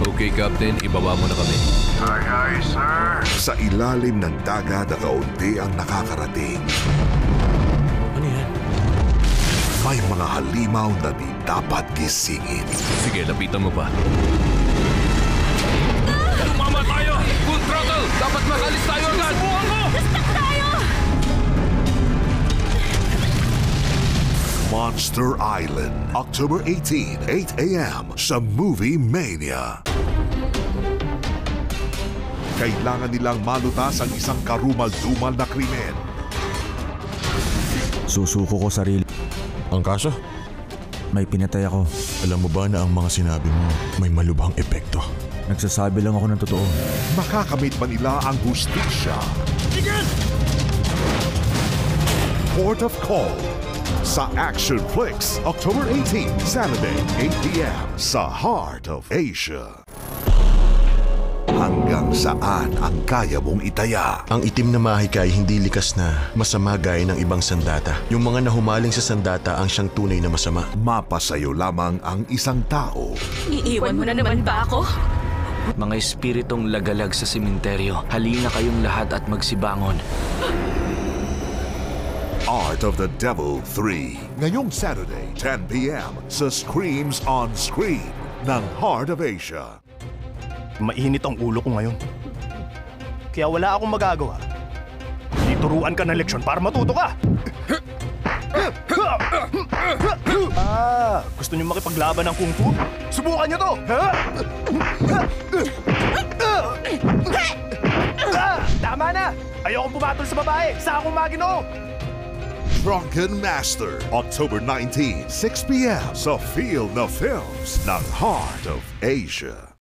Okay, Captain. Ibaba mo na kami. Aye, aye, sir. Sa ilalim ng dagat na kaunti ang nakakarating. Ano yan? May mga halimaw na di dapat gisingin. Sige, lapitan mo pa. Tumama tayo! Full throttle! Dapat makalis tayo agad! Subukan mo! Stuck tayo! Monster Island, October 18, 8 a.m. sa Movie Mania. Kailangan nilang malutas ang isang karumal-dumal na krimen. Susuko ko sarili. Ang kaso? May pinatay ako. Alam mo ba na ang mga sinabi mo may malubhang epekto? Nagsasabi lang ako ng totoo. Makakamit ba nila ang hustisya? Port of Call sa Action Flix, October 18, Saturday, 8 p.m. sa Heart of Asia. Hanggang saan ang kaya mong itaya? Ang itim na mahika ay hindi likas na masama gaya ng ibang sandata. Yung mga nahumaling sa sandata ang siyang tunay na masama. Mapasayo lamang ang isang tao. Iiwan mo na naman ba ako? Mga espiritong lagalag sa sementeryo, halina kayong lahat at magsibangon. Art of the Devil 3. Ngayong Saturday, 10 p.m. sa Screams on Screen ng Heart of Asia. Mainit ang ulo ko ngayon. Kaya wala akong magagawa. Ituruan ka ng leksyon para matuto ka! Gusto niyo makipaglaban ng kung fu? Subukan niyo to! Tama na! Ayokong pumatol sa babae! Sa akong magino! Drunken Master, October 19, 6 p.m. sa Field of Films ng Heart of Asia.